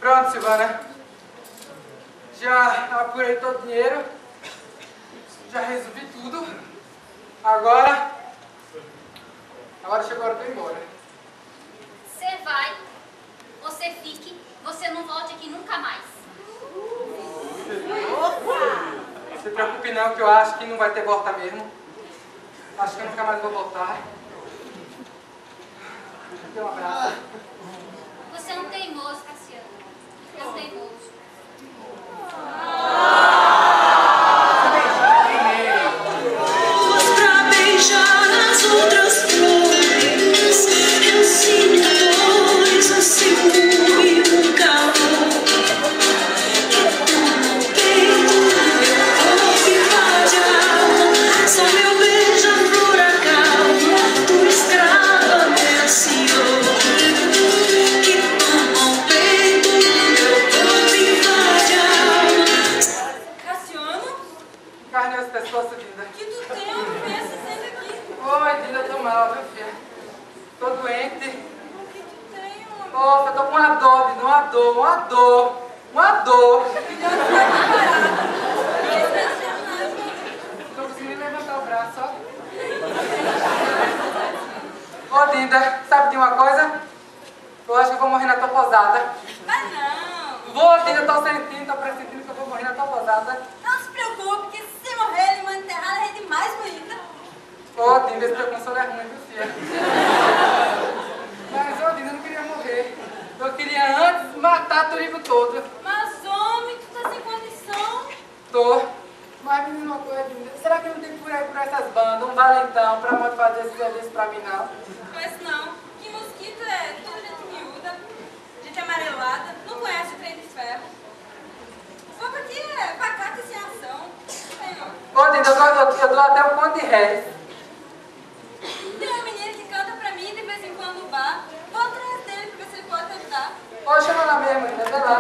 Pronto, Silvana. Já apurei todo o dinheiro. Já resolvi tudo. Agora chegou a hora de eu ir embora. Você vai, você fique, você não volte aqui nunca mais. Não se preocupe não, que eu acho que não vai ter volta mesmo. Acho que eu nunca mais vou voltar. Dê um abraço. Você é um teimoso, Cassiano. É um teimoso. Pra beijar as outras flores, eu sinto dores, um ciúme, um calor que toma o peito, meu corpo invade a alma. Só meu beija-flor acalma, tua escrava, meu senhor, que toma o peito, meu corpo invade a alma. Cassiano? Carne aos pescoços, Dinda. Que tu tem? Eu não conheço sendo aqui. Oi, Dinda, eu tô mal, viu, filha? Tô doente. O que tu tem, homem? Ô, eu tô com uma dor, Dinda, uma dor. Tô conseguindo levantar o braço, ó. Ô, Dinda, sabe de uma coisa? Eu acho que eu vou morrer na tua posada. Mas não. Vou, Dinda, tô pressentindo que eu vou morrer na tua posada. Não se preocupe, que se morrer ele manda enterrar é demais bonita. Ô, Dinda, esse teu consolo é ruim, viu, filha? Mas, ô, Dinda, eu não queria morrer. Eu queria antes matar Turigo todo. Mas homem, tu tá sem condição. Tô. Mas, menino, uma coisa, Dinda, será que não tem por aí por essas bandas um valentão pra modo fazer esses serviços pra mim, não? Pois não. Que mosquito é toda gente miúda, gente amarelada, não conhece o trem de ferro. O fogo aqui é pacato e sem ação. Senhor. Ô, Dinda, eu dou até um conto de réis. Tem um menino que canta pra mim de vez em quando no bar. Vou atrás dele pra ver se ele pode te ajudar. Ô, chama lá mesmo, Dinda, vê lá.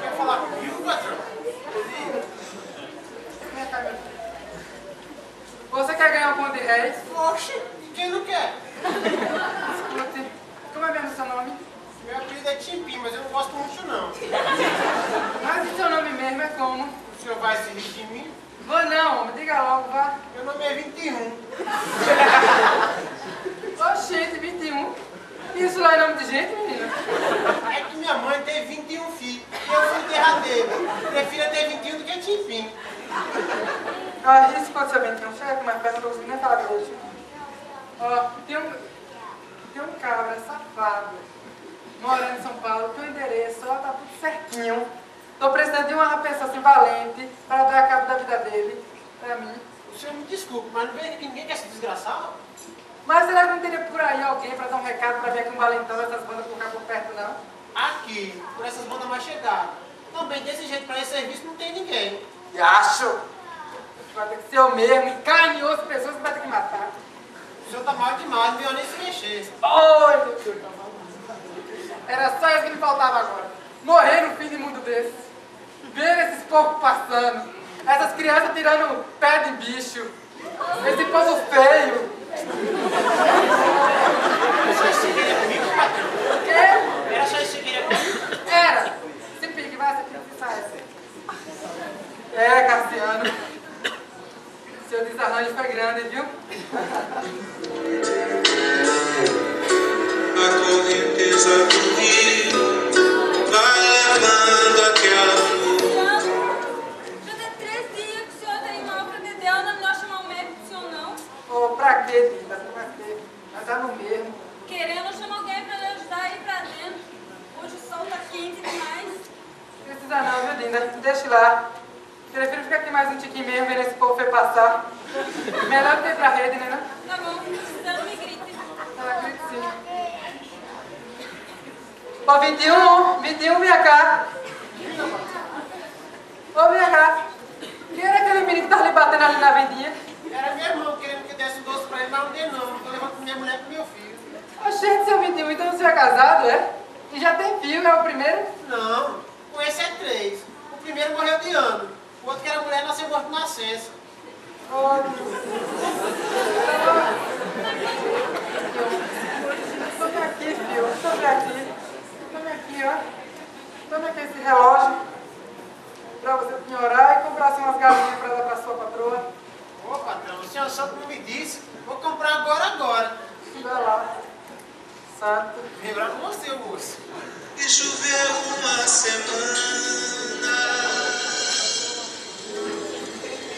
Quer falar comigo, patrão? Você quer ganhar um conto de réis? Oxe, quem não quer? Escute, como é mesmo seu nome? Meu apelido é Timpim, mas eu não gosto muito não. Mas o seu nome mesmo é como? O senhor vai se rir de mim? Vou não, homem, diga logo, vá. Meu nome é 21. Oxente, 21. Isso lá é nome de gente, menina? É que minha mãe teve 21 filhos e eu fui derradeiro. Prefiro ter 21 do que Timpim. Ah, isso pode ser 21. Chega aqui mais perto, não tô conseguindo nem falar direito. Ó, tem um cabra safado morando em São Paulo, tem o endereço, ó, tá tudo certinho. Tô precisando de uma pessoa assim valente para dar cabo da vida dele, pra mim. O senhor me desculpe, mas não vejo que ninguém quer se desgraçar? Mas será que não teria por aí alguém pra dar um recado pra vir aqui um valentão dessas bandas por cá por perto, não? Aqui, por essas bandas mais chegadas. Também desse jeito, para esse serviço, não tem ninguém. E acho! Vai ter que ser eu mesmo, e carne e osso, pessoas que vai ter que matar. O senhor tá mal demais, não viu nem se mexer. Oi, meu Deus! Era só isso que me faltava agora. Morrer no fim de mundo desse. Ver esses povos passando. Essas crianças tirando pé de bicho. Esse povo feio. Era só isso que você queria comigo, patrão? O quê? Era só isso que você queria comigo? Era. Se pique, vai, se pique, sai. É, Cassiano. Seu desarranjo foi grande, viu? A correnteza do rio vai levando aquela flor. Já tem 3 dias que o senhor tá indo mal pra Dedéu, não é melhor chamar o médico do senhor não? Ô, pra quê, Dinda? Pra quê? Mas tá no mesmo. Querendo chamar alguém pra lhe ajudar a ir pra dentro. Hoje o sol tá quente demais. Precisa não, viu, Dinda? Deixa lá. Prefiro ficar aqui mais um tiquinho mesmo, vendo esse povo feio passar. Melhor que ir pra rede, né, não? Tá bom, precisando me grite. Ah, acredito sim. Ô, 21, vem cá. Ô, vem cá. Quem era aquele menino que tava lhe batendo ali na vendinha? Era meu irmão querendo que desse um doce pra ele, mas não dei não. Tô levando minha mulher pro meu filho. Oxente, seu 21, então você é casado, é? E já tem filho, é o primeiro? Não, com esse é 3. O primeiro morreu de ano. O outro que era mulher Santo Nascença. Olha. Tome aqui, filho. Tome aqui. Tome aqui, ó. Tome aqui esse relógio pra você penhorar e comprar assim umas galinhas pra dar pra sua patroa. Ô, patrão, o senhor Santo não me disse. Vou comprar agora. Vai lá. Santo. Lembrar com você, moço. E choveu uma semana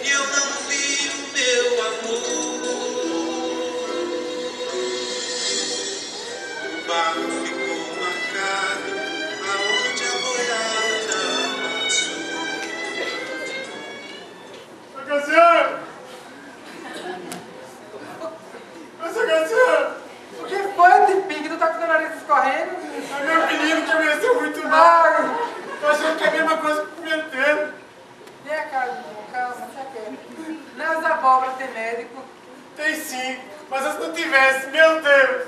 e eu não vi o meu amor. O barco ficou marcado aonde a boiada passou. Cassiano! Seu Cassiano! O que foi, Tipim, que tu tá com o nariz escorrendo? É meu menino que amanheceu muito mal. Ai! Tô achando que é a mesma coisa que o pimenteiro. Vem cá, calma, você quer. Nas abóboras tem médico. Tem sim, mas se não tivesse, meu Deus!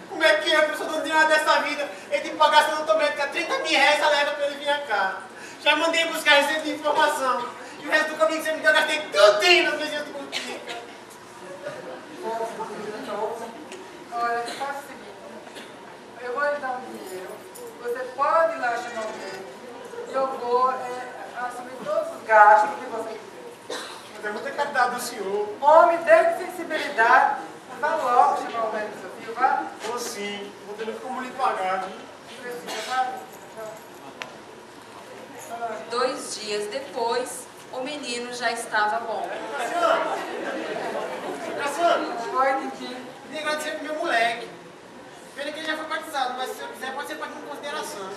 Como é que é, professor, não tem nada dessa vida? Ele tem que pagar seu doutor médico, 30 mil reais a leva pra ele vir cá. Já mandei buscar receita de informação. E o resto do caminho que você me deu, eu gastei tudinho nas legiões do Botica. Olha, faz o seguinte. Eu vou lhe dar um dinheiro. Você pode ir lá chamar o médico. E eu vou assumir todos os gastos que você quiser. Mas é muita caridade do senhor. Homem, deve sensibilidade. Vá logo chamar o médico, seu filho, vá. Ou sim, vou ter como lhe pagar. Precisa, vá. 2 dias depois, o menino já estava bom. Cassiano, Oi, Tipim. queria agradecer pro meu moleque. Pena que ele já foi batizado, mas se eu quiser pode ser partido em consideração.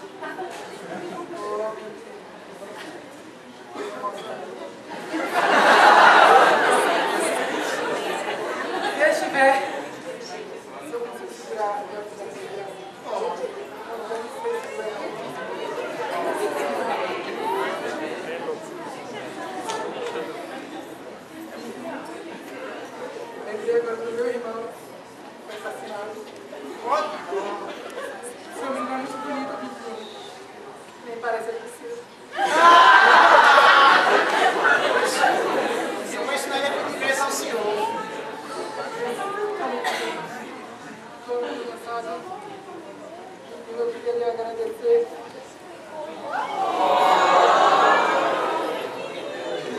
Deixa eu ver se eu consigo segurar. Lembrei agora do meu irmão, que foi assassinado. Seu menino é muito bonito, Tipim. Nem parece que seu. Eu vou ensinar ele a português ao senhor. Estou muito cansado. Eu queria lhe agradecer.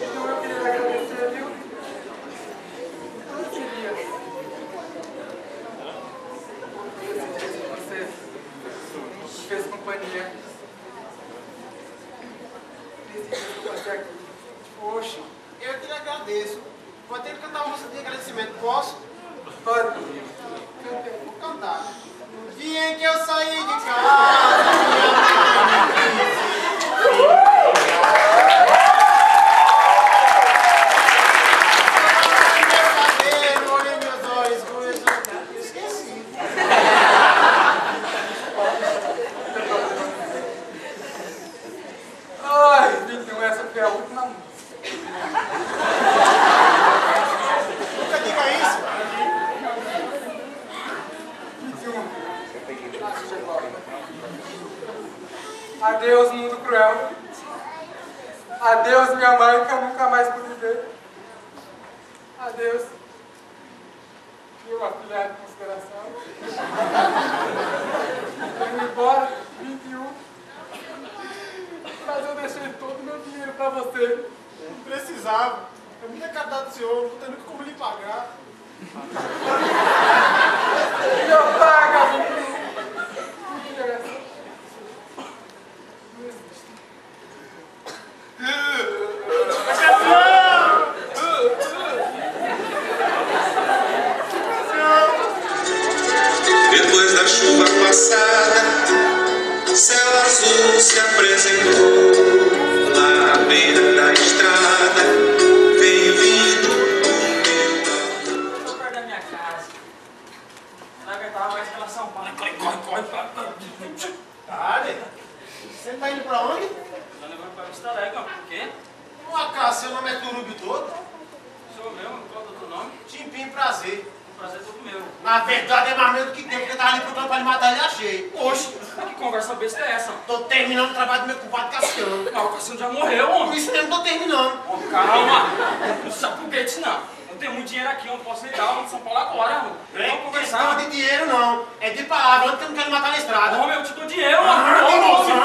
Então eu queria lhe agradecer, viu? Todos os dias. Esses dias que você nos fez companhia. Nesses dias que eu passei aqui. Poxa, eu que lhe agradeço. Vou ter que cantar uma música de agradecimento, posso? Pode. Vou cantar. No dia em que eu saí de casa, minha mãe me disse. Meu cabelo, olhei meus olhos, eu esqueci. Ai, 21, essa foi a última música. Nunca diga isso. 21. Acho que chegou. Adeus, mundo cruel. Adeus, minha mãe, que eu nunca mais pude ver. Adeus, meu afilhado de consideração. Eu indo embora, 21. Mas eu deixei todo o meu dinheiro pra você. Não precisava. É muita caridade do senhor, não vou tendo como lhe pagar. Meu paga, 21. Não interessa. Não existe. Depois da chuva passada, céu azul se apresentou lá à beira da estrada. Vem vindo o meu Eu tô perto da minha casa. Não aguentava mais pela São Paulo. Corre. Dale. Você tá indo pra onde? Tô levando pra Vista Alegre, ó. Por quê? Por acaso, seu nome é Turúbio todo? Sou meu, qual é o teu nome? Timpim, prazer. prazer é todo meu. Na verdade é mais medo que tem, porque eu tava ali procurando pra lhe matar e achei. Oxe, que conversa besta é essa? Tô terminando o trabalho do meu compadre Cassiano. Ah, o Cassiano já morreu, Por homem. isso mesmo tô terminando. Ô, calma. Não se aproveite, não. Eu tenho muito dinheiro aqui, eu não posso ligar lá em São Paulo agora, amor. Vamos Não conversar. é de dinheiro não, é de palavra, onde que eu não quero matar na estrada. Homem, eu te dou dinheiro, Ah, mano. tem noção,